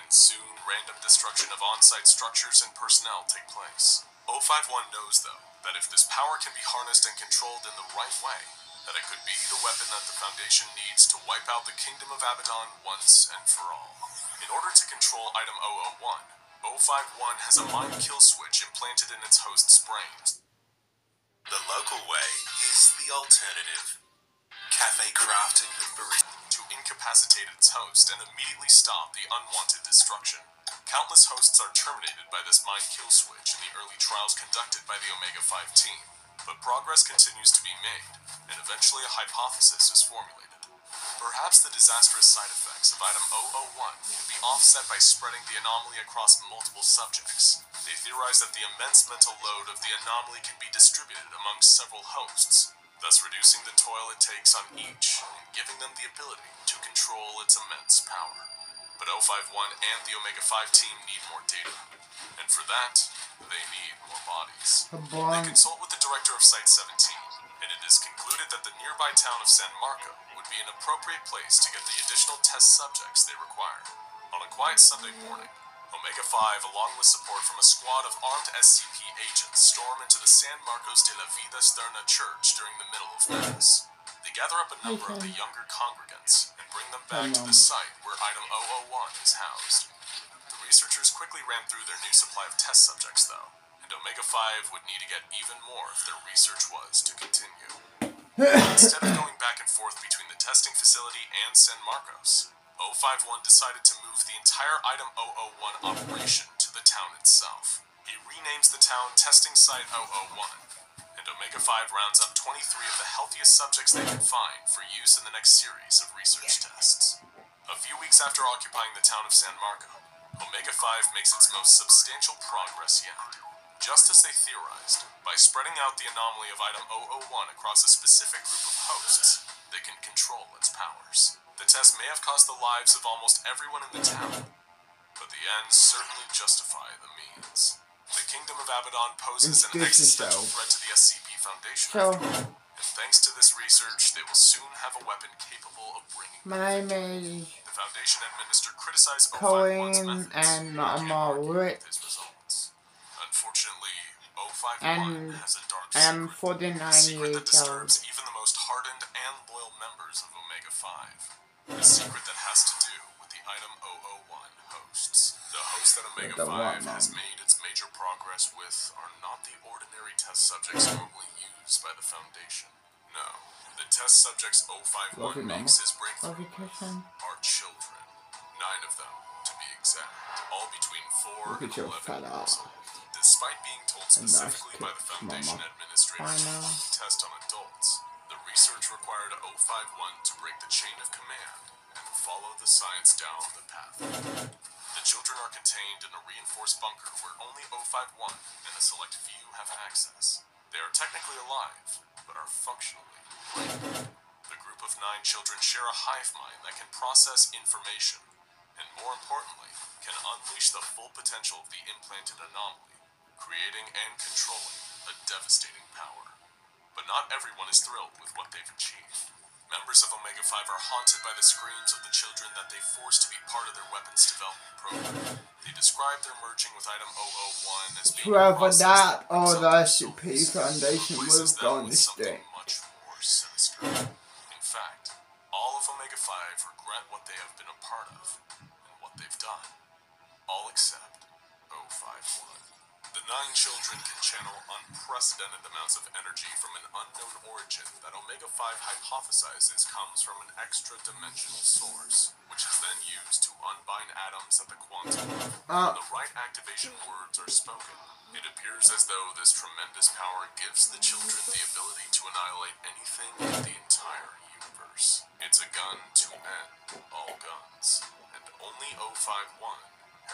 and soon random destruction of on-site structures and personnel take place. 051 knows, though, that if this power can be harnessed and controlled in the right way, that it could be the weapon that the Foundation needs to wipe out the Kingdom of Abaddon once and for all. In order to control Item 001, 051 has a mind kill switch implanted in its host's brains. The local way is the alternative. Cafe crafted with barista to incapacitate its host and immediately stop the unwanted destruction. Countless hosts are terminated by this mind kill switch in the early trials conducted by the Omega-5 team, but progress continues to be made, and eventually a hypothesis is formulated. Perhaps the disastrous side effects of Item 001 can be offset by spreading the anomaly across multiple subjects. They theorize that the immense mental load of the anomaly can be distributed among several hosts, thus reducing the toil it takes on each and giving them the ability to control its immense power. But 051 and the Omega-5 team need more data, and for that, they need more bodies. They consult with the director of Site 17, and it is concluded that the nearby town of San Marco would be an appropriate place to get the additional test subjects they require. On a quiet Sunday morning, Omega-5, along with support from a squad of armed SCP agents, storm into the San Marcos de la Vida Eterna church during the middle of Mass. They gather up a number of the younger congregants and bring them back to the site where Item 001 is housed. The researchers quickly ran through their new supply of test subjects, though, and Omega-5 would need to get even more if their research was to continue. Instead of going back and forth between the testing facility and San Marcos, 051 decided to move the entire Item 001 operation to the town itself. He renames the town Testing Site 001, and Omega-5 rounds up 23 of the healthiest subjects they can find for use in the next series of research tests. A few weeks after occupying the town of San Marco, Omega-5 makes its most substantial progress yet. Just as they theorized, by spreading out the anomaly of Item 001 across a specific group of hosts, they can control its powers. The test may have cost the lives of almost everyone in the town, but the ends certainly justify the means. The Kingdom of Abaddon poses an existential threat to the SCP Foundation, and thanks to this research, they will soon have a weapon capable of bringing my name is the Foundation administer criticized 051's Colin, methods and I'm alright. Unfortunately, 051 has a dark I'm secret, 49 a secret that years old. disturbs even the most hardened and loyal members of Omega-5. A secret that has to do with the Item 001 hosts. The hosts that Omega-5 has made its major progress with are not the ordinary test subjects normally used by the Foundation. No, the test subjects 051 makes his breakthrough are children. 9 of them, to be exact. All between 4 and 11 years old. Despite being told specifically by the Foundation administrators to only test on adults, the research required 051 to break the chain of command and follow the science down the path. The children are contained in a reinforced bunker where only 051 and a select few have access. They are technically alive, but are functionally brain. The group of 9 children share a hive mind that can process information, and more importantly, can unleash the full potential of the implanted anomaly, creating and controlling a devastating power. But not everyone is thrilled with what they've achieved. Members of Omega-5 are haunted by the screams of the children that they forced to be part of their weapons development program. They describe their merging with Item 001 as being whether that or the SCP Foundation would have gone this day. Much more sinister. In fact, all of Omega-5 regret what they have been a part of and what they've done. All except 051. The 9 children can channel unprecedented amounts of energy from an unknown origin that Omega-5 hypothesizes comes from an extra-dimensional source, which is then used to unbind atoms at the quantum level. When the right activation words are spoken, it appears as though this tremendous power gives the children the ability to annihilate anything in the entire universe. It's a gun to end all guns, and only 051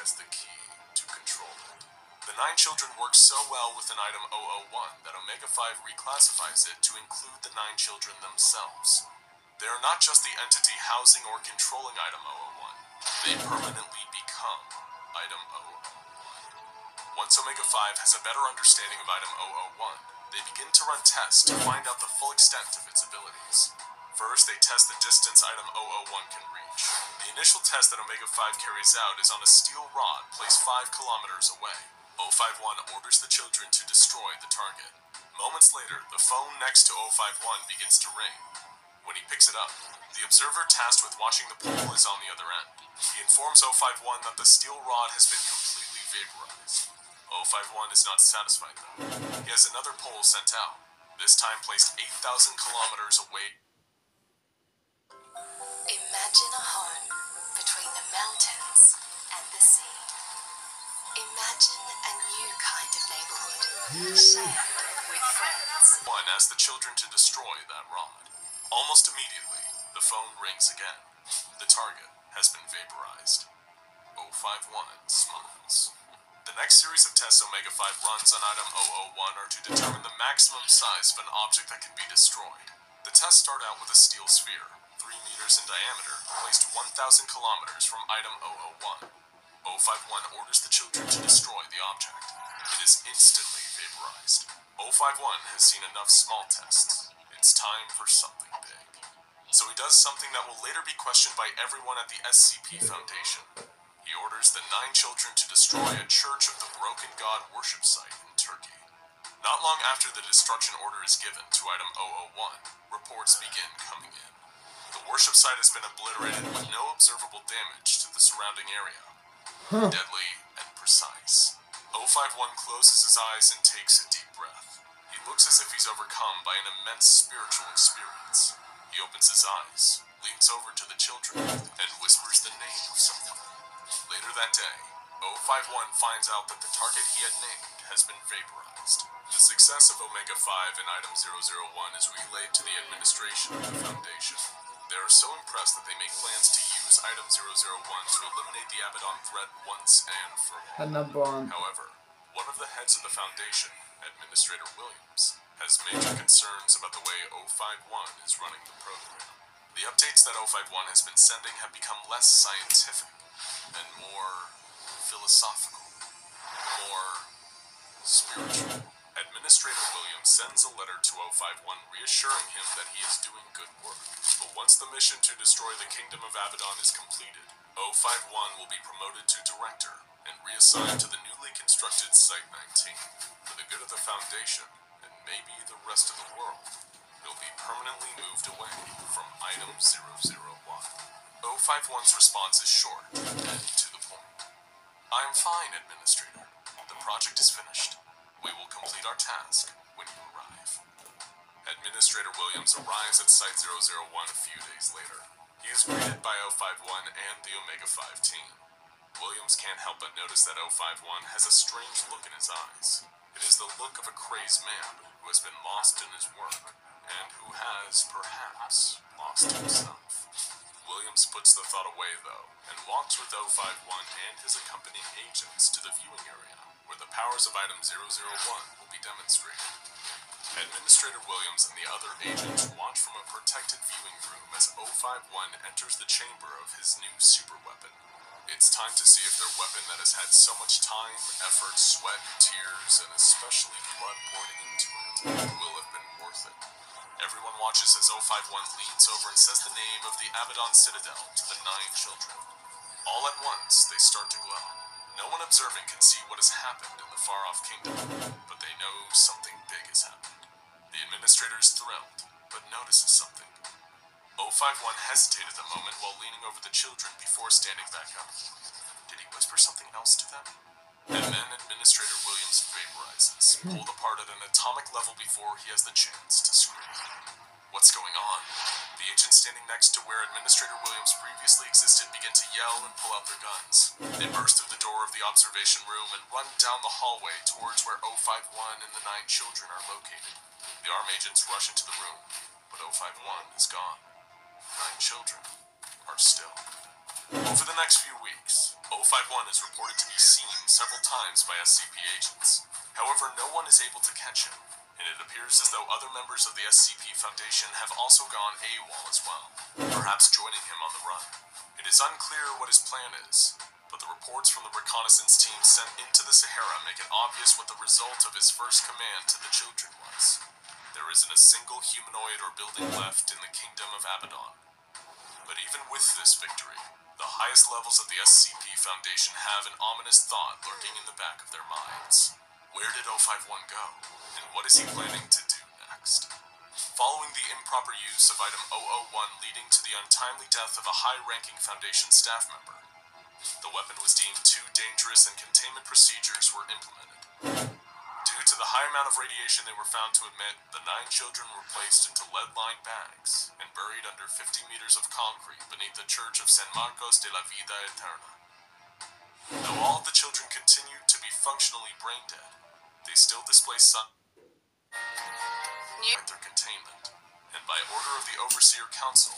has the key to control it. The 9 children work so well with an Item 001 that Omega-5 reclassifies it to include the 9 children themselves. They are not just the entity housing or controlling Item 001, they permanently become Item 001. Once Omega-5 has a better understanding of Item 001, they begin to run tests to find out the full extent of its abilities. First, they test the distance Item 001 can reach. The The initial test that Omega 5 carries out is on a steel rod placed 5 kilometers away. 051 orders the children to destroy the target. Moments later, the phone next to 051 begins to ring. When he picks it up, the observer tasked with watching the pole is on the other end. He informs 051 that the steel rod has been completely vaporized. 051 is not satisfied though. He has another pole sent out, this time placed 8,000 kilometers away. Imagine a home between the mountains and the sea. Imagine a new kind of neighborhood shared with friends. One asks the children to destroy that rod. Almost immediately, the phone rings again. The target has been vaporized. 051 smiles. The next series of tests Omega 5 runs on item 001 are to determine the maximum size of an object that can be destroyed. The tests start out with a steel sphere, 3 meters in diameter, placed 1,000 kilometers from item 001. 051 orders the children to destroy the object. It is instantly vaporized. 051 has seen enough small tests. It's time for something big. So he does something that will later be questioned by everyone at the SCP Foundation. He orders the 9 children to destroy a Church of the Broken God worship site in Turkey. Not long after the destruction order is given to item 001, reports begin coming in. The worship site has been obliterated with no observable damage to the surrounding area. Deadly and precise. 051 closes his eyes and takes a deep breath. He looks as if he's overcome by an immense spiritual experience. He opens his eyes, leans over to the children, and whispers the name of someone. Later that day, 051 finds out that the target he had named has been vaporized. The success of Omega 5 in item 001 is relayed to the administration of the Foundation. They are so impressed that they make plans to use item 001 to eliminate the Abaddon threat once and for all. However, one of the heads of the Foundation, Administrator Williams, has major concerns about the way 051 is running the program. The updates that 051 has been sending have become less scientific and more philosophical, more spiritual. Administrator Williams sends a letter to 051 reassuring him that he is doing good work. But once the mission to destroy the Kingdom of Abaddon is completed, 051 will be promoted to Director and reassigned to the newly constructed Site 19. For the good of the Foundation, and maybe the rest of the world, he'll be permanently moved away from item 001. 051's response is short and to the point. I am fine, Administrator. The project is finished. We will complete our task when you arrive. Administrator Williams arrives at Site 001 a few days later. He is greeted by 051 and the Omega 5 team. Williams can't help but notice that 051 has a strange look in his eyes. It is the look of a crazed man who has been lost in his work, and who has, perhaps, lost himself. Williams puts the thought away, though, and walks with 051 and his accompanying agents to the viewing area, where the powers of item 001 will be demonstrated. Administrator Williams and the other agents watch from a protected viewing room as 051 enters the chamber of his new superweapon. It's time to see if their weapon that has had so much time, effort, sweat, tears, and especially blood poured into it will have been worth it. Everyone watches as 051 leans over and says the name of the Abaddon Citadel to the 9 children. All at once, they start to glow. No one observing can see what has happened in the far-off kingdom, but they know something big has happened. The administrator is thrilled, but notices something. 051 hesitated a moment while leaning over the children before standing back up. Did he whisper something else to them? And then Administrator Williams vaporizes, pulled apart at an atomic level before he has the chance to scream. What's going on? The agents standing next to where Administrator Williams previously existed begin to yell and pull out their guns. They burst through the door of the observation room and run down the hallway towards where 051 and the 9 children are located. The arm agents rush into the room, but 051 is gone. 9 children are still. Over the next few weeks, 051 is reported to be seen several times by SCP agents. However, no one is able to catch him, and it appears as though other members of the SCP Foundation have also gone AWOL as well, perhaps joining him on the run. It is unclear what his plan is, but the reports from the reconnaissance team sent into the Sahara make it obvious what the result of his first command to the children was. There isn't a single humanoid or building left in the Kingdom of Abaddon. But even with this victory, The highest levels of the SCP Foundation have an ominous thought lurking in the back of their minds. Where did 051 go? And what is he planning to do next? Following the improper use of Item 001 leading to the untimely death of a high-ranking Foundation staff member, the weapon was deemed too dangerous and containment procedures were implemented. Due to the high amount of radiation they were found to emit, the 9 children were placed into lead-lined bags and buried under 50 meters of concrete beneath the Church of San Marcos de la Vida Eterna. Though all of the children continued to be functionally brain dead, they still display some their containment, and by order of the Overseer Council,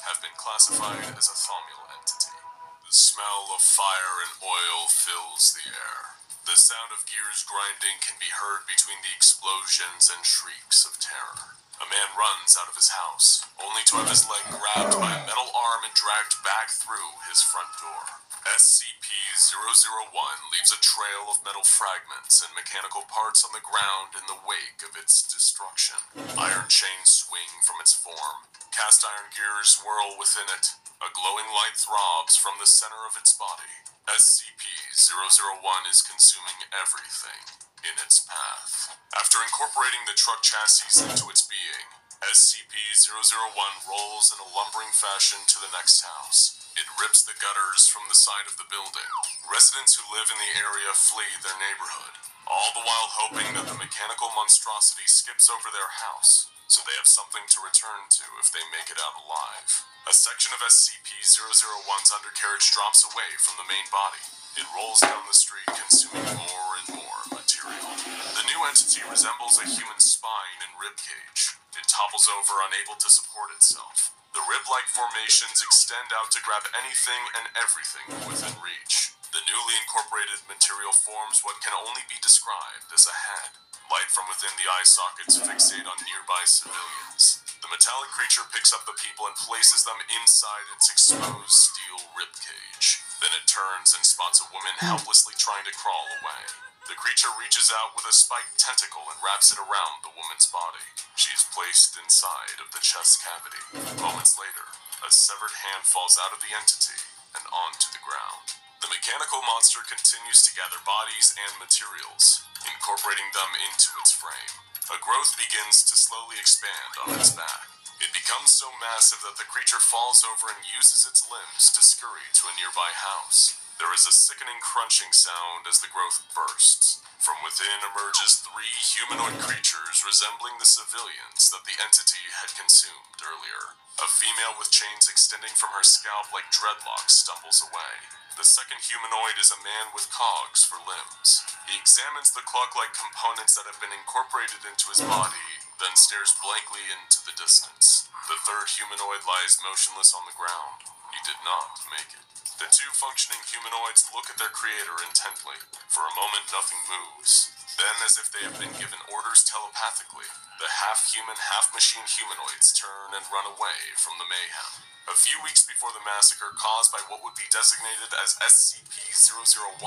have been classified as a thaumial entity. The smell of fire and oil fills the air. The sound of gears grinding can be heard between the explosions and shrieks of terror. A man runs out of his house, only to have his leg grabbed by a metal arm and dragged back through his front door. SCP-001 leaves a trail of metal fragments and mechanical parts on the ground in the wake of its destruction. Iron chains swing from its form. Cast iron gears whirl within it. A glowing light throbs from the center of its body. SCP-001 is consuming everything in its path. After incorporating the truck chassis into its being, SCP-001 rolls in a lumbering fashion to the next house. It rips the gutters from the side of the building. Residents who live in the area flee their neighborhood, all the while hoping that the mechanical monstrosity skips over their house, so they have something to return to if they make it out alive. A section of SCP-001's undercarriage drops away from the main body. It rolls down the street, consuming more and more material. The new entity resembles a human spine and ribcage. It topples over, unable to support itself. The rib-like formations extend out to grab anything and everything within reach. The newly incorporated material forms what can only be described as a head. Light from within the eye sockets fixate on nearby civilians. The metallic creature picks up the people and places them inside its exposed steel ribcage. Then it turns and spots a woman helplessly trying to crawl away. The creature reaches out with a spiked tentacle and wraps it around the woman's body. She is placed inside of the chest cavity. Moments later, a severed hand falls out of the entity and onto the ground. The mechanical monster continues to gather bodies and materials, incorporating them into its frame. A growth begins to slowly expand on its back. It becomes so massive that the creature falls over and uses its limbs to scurry to a nearby house. There is a sickening crunching sound as the growth bursts. From within emerges 3 humanoid creatures resembling the civilians that the entity had consumed earlier. A female with chains extending from her scalp like dreadlocks stumbles away. The second humanoid is a man with cogs for limbs. He examines the clock-like components that have been incorporated into his body, then stares blankly into the distance. The third humanoid lies motionless on the ground. He did not make it. The 2 functioning humanoids look at their creator intently. For a moment, nothing moves. Then, as if they have been given orders telepathically, the half-human, half-machine humanoids turn and run away from the mayhem. A few weeks before the massacre caused by what would be designated as SCP-001,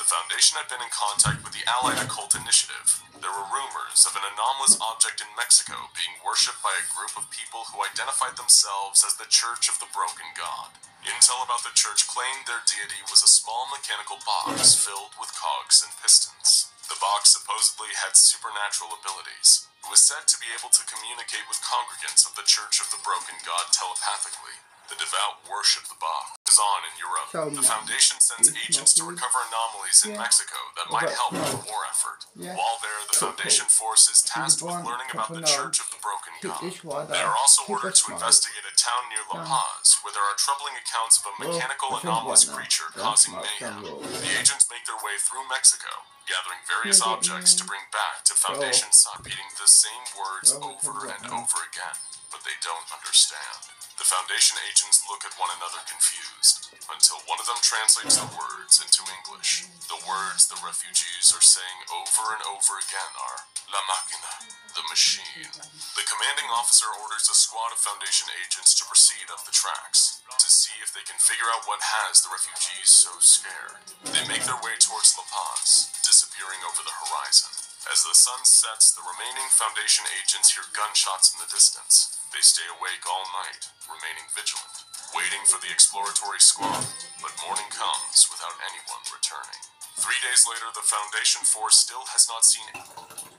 the Foundation had been in contact with the Allied Occult Initiative. There were rumors of an anomalous object in Mexico being worshipped by a group of people who identified themselves as the Church of the Broken God. Intel about the church claimed their deity was a small mechanical box filled with cogs and pistons. The box supposedly had supernatural abilities. It was said to be able to communicate with congregants of the Church of the Broken God telepathically. The devout worship the box. Is on in Europe. The Foundation sends agents to recover anomalies in Mexico that might help with the war effort. While there, the Foundation force is tasked with learning about the Church of the Broken God. They are also ordered to investigate a town near La Paz, where there are troubling accounts of a mechanical anomalous creature causing mayhem. The agents make their way through Mexico, gathering various objects to bring back to Foundation site, repeating the same words over and over again, but they don't understand. The Foundation agents look at one another confused, until one of them translates the words into English. The words the refugees are saying over and over again are, La Máquina, the machine. The commanding officer orders a squad of Foundation agents to proceed up the tracks, to see if they can figure out what has the refugees so scared. They make their way towards La Paz, disappearing over the horizon. As the sun sets, the remaining Foundation agents hear gunshots in the distance. They stay awake all night, remaining vigilant. waiting for the exploratory squad, but morning comes without anyone returning. 3 days later, the Foundation Force still has not seen anyone left.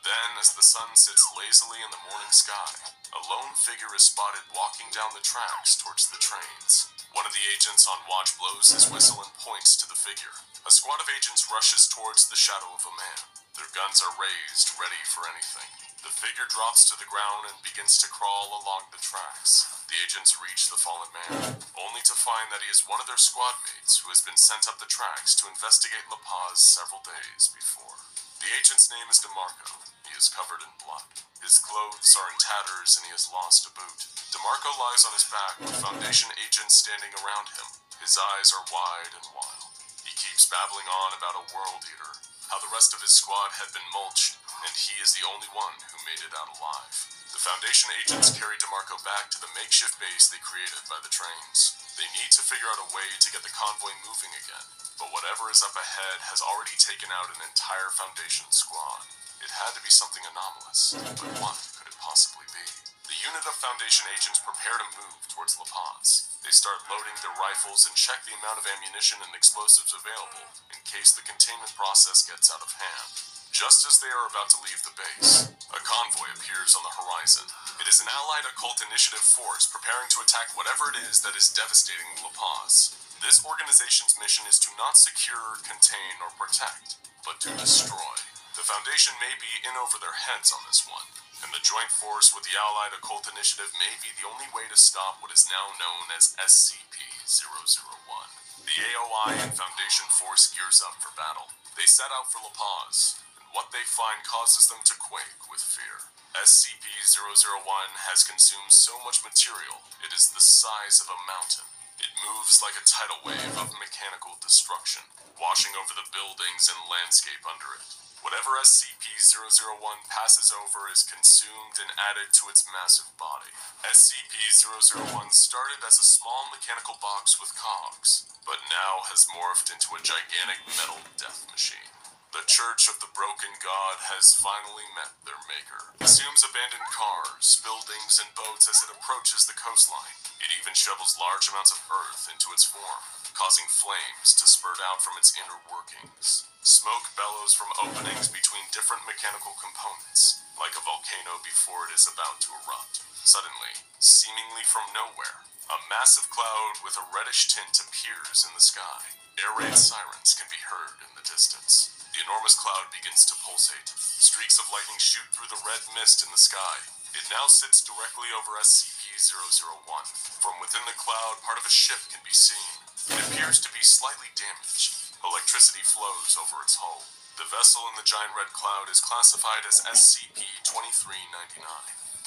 Then, as the sun sits lazily in the morning sky, a lone figure is spotted walking down the tracks towards the trains. One of the agents on watch blows his whistle and points to the figure. A squad of agents rushes towards the shadow of a man. Their guns are raised, ready for anything. The figure drops to the ground and begins to crawl along the tracks. The agents reach the fallen man, only to find that he is one of their squad mates who has been sent up the tracks to investigate La Paz several days before. The agent's name is DeMarco. He is covered in blood. His clothes are in tatters and he has lost a boot. DeMarco lies on his back with Foundation agents standing around him. His eyes are wide and wild. He keeps babbling on about a world eater, how the rest of his squad had been mulched, and he is the only one who made it out alive. The Foundation agents carry DeMarco back to the makeshift base they created by the trains. They need to figure out a way to get the convoy moving again, but whatever is up ahead has already taken out an entire Foundation squad. It had to be something anomalous, but what could it possibly be? The unit of Foundation agents prepare to move towards La Paz. They start loading their rifles and check the amount of ammunition and explosives available in case the containment process gets out of hand. Just as they are about to leave the base, a convoy appears on the horizon. It is an allied occult initiative force preparing to attack whatever it is that is devastating La Paz. This organization's mission is to not secure, contain, or protect, but to destroy. The Foundation may be in over their heads on this one, and the joint force with the Allied Occult Initiative may be the only way to stop what is now known as SCP-001. The AOI and Foundation force gears up for battle. They set out for La Paz, and what they find causes them to quake with fear. SCP-001 has consumed so much material, it is the size of a mountain. It moves like a tidal wave of mechanical destruction, washing over the buildings and landscape under it. Whatever SCP-001 passes over is consumed and added to its massive body. SCP-001 started as a small mechanical box with cogs, but now has morphed into a gigantic metal death machine. The Church of the Broken God has finally met their maker. It consumes abandoned cars, buildings, and boats as it approaches the coastline. It even shovels large amounts of earth into its form, causing flames to spurt out from its inner workings. Smoke bellows from openings between different mechanical components, like a volcano before it is about to erupt. Suddenly, seemingly from nowhere, a massive cloud with a reddish tint appears in the sky. Air raid sirens can be heard in the distance. The enormous cloud begins to pulsate. Streaks of lightning shoot through the red mist in the sky. It now sits directly over SCP-001. From within the cloud, part of a ship can be seen. It appears to be slightly damaged. Electricity flows over its hull. The vessel in the giant red cloud is classified as SCP-2399.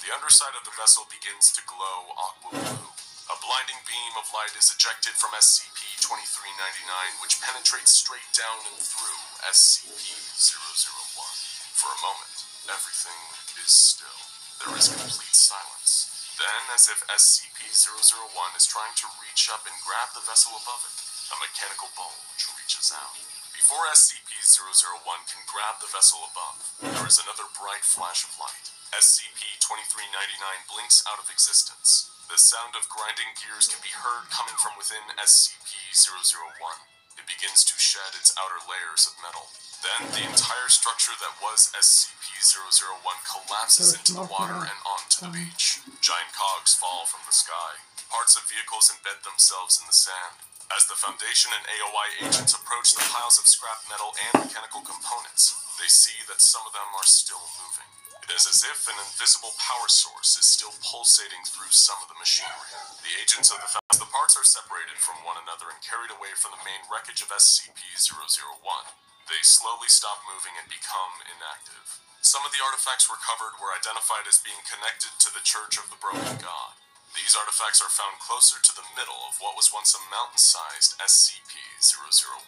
The underside of the vessel begins to glow aqua blue. A blinding beam of light is ejected from SCP-2399, which penetrates straight down and through SCP-001. For a moment, everything is still. There is complete silence. Then, as if SCP-001 is trying to reach up and grab the vessel above it, a mechanical bulge reaches out. Before SCP-001 can grab the vessel above, there is another bright flash of light. SCP-2399 blinks out of existence. The sound of grinding gears can be heard coming from within SCP-001. It begins to shed its outer layers of metal. Then, the entire structure that was SCP-001 collapses into the water and onto the beach. Giant cogs fall from the sky. Parts of vehicles embed themselves in the sand. As the Foundation and AOI agents approach the piles of scrap metal and mechanical components, they see that some of them are still moving. It is as if an invisible power source is still pulsating through some of the machinery. The agents of the parts are separated from one another and carried away from the main wreckage of SCP-001. They slowly stop moving and become inactive. Some of the artifacts recovered were identified as being connected to the Church of the Broken God. These artifacts are found closer to the middle of what was once a mountain-sized SCP-001.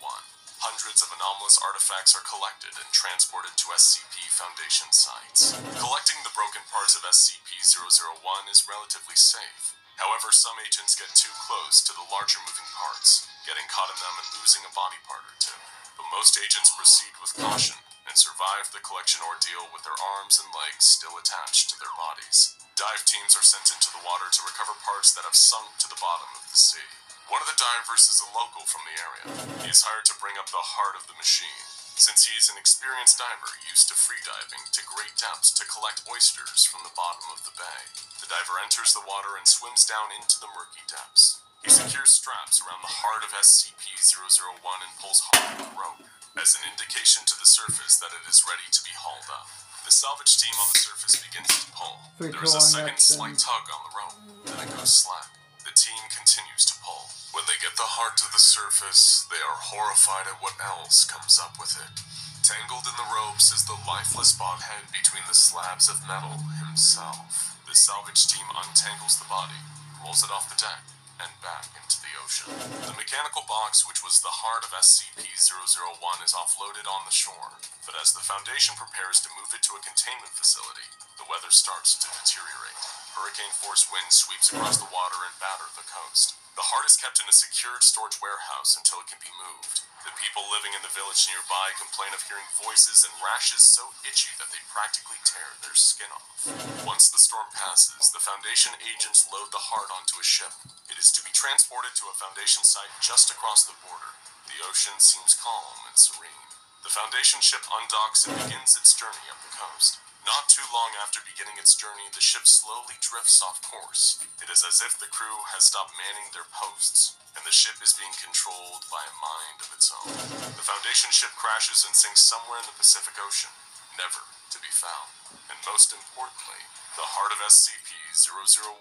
Hundreds of anomalous artifacts are collected and transported to SCP Foundation sites. Collecting the broken parts of SCP-001 is relatively safe. However, some agents get too close to the larger moving parts, getting caught in them and losing a body part or two. But most agents proceed with caution and survive the collection ordeal with their arms and legs still attached to their bodies. Dive teams are sent into the water to recover parts that have sunk to the bottom of the sea. One of the divers is a local from the area. He is hired to bring up the heart of the machine, since he is an experienced diver used to freediving to great depths to collect oysters from the bottom of the bay. The diver enters the water and swims down into the murky depths. He secures straps around the heart of SCP-001 and pulls hard on the rope, as an indication to the surface that it is ready to be hauled up. The salvage team on the surface begins to pull. There is a second slight tug on the rope, then it goes slack. The team continues to pull. When they get the heart to the surface, they are horrified at what else comes up with it. Tangled in the ropes is the lifeless head between the slabs of metal himself. The salvage team untangles the body, rolls it off the deck, and back into the ocean. The mechanical box, which was the heart of SCP-001, is offloaded on the shore, but as the Foundation prepares to move it to a containment facility, the weather starts to deteriorate. Hurricane-force winds sweeps across the water and batter the coast. The heart is kept in a secured storage warehouse until it can be moved. The people living in the village nearby complain of hearing voices and rashes so itchy that they practically tear their skin off. Once the storm passes, the Foundation agents load the heart onto a ship. It is to be transported to a Foundation site just across the border. The ocean seems calm and serene. The Foundation ship undocks and begins its journey up the coast. Not too long after beginning its journey, the ship slowly drifts off course. It is as if the crew has stopped manning their posts, and the ship is being controlled by a mind of its own. The Foundation ship crashes and sinks somewhere in the Pacific Ocean, never to be found. And most importantly, the heart of SCP-001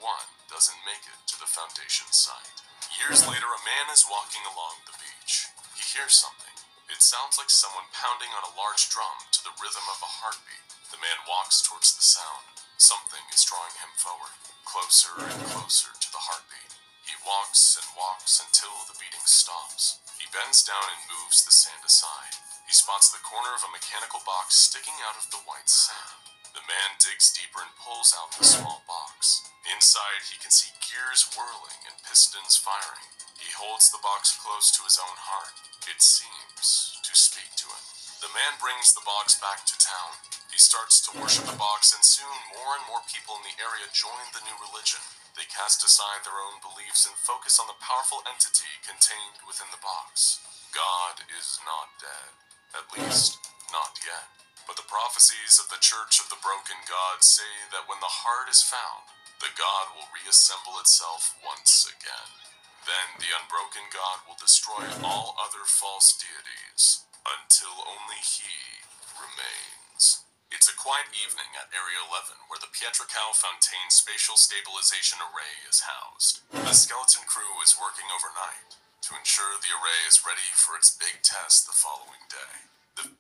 doesn't make it to the Foundation site. Years later, a man is walking along the beach. He hears something. It sounds like someone pounding on a large drum to the rhythm of a heartbeat. The man walks towards the sound. Something is drawing him forward, closer and closer to the heartbeat. He walks and walks until the beating stops. He bends down and moves the sand aside. He spots the corner of a mechanical box sticking out of the white sand. The man digs deeper and pulls out the small box. Inside, he can see gears whirling and pistons firing. He holds the box close to his own heart. It seems to speak to him. The man brings the box back to town. He starts to worship the box, and soon more and more people in the area join the new religion. They cast aside their own beliefs and focus on the powerful entity contained within the box. God is not dead. At least, not yet. But the prophecies of the Church of the Broken God say that when the heart is found, the God will reassemble itself once again. Then the unbroken God will destroy all other false deities, until only he remains. It's a quiet evening at Area 11 where the Pietrocal Fontaine Spatial Stabilization Array is housed. The skeleton crew is working overnight to ensure the array is ready for its big test the following day.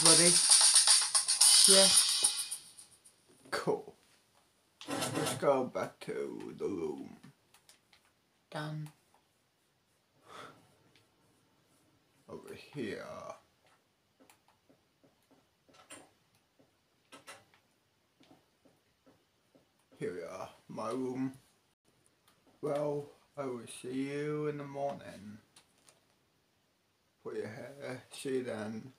Ready? Yeah. Cool. Let's go back to the room. Done. Over here. Here we are, my room. Well, I will see you in the morning. Put your hair, see you then.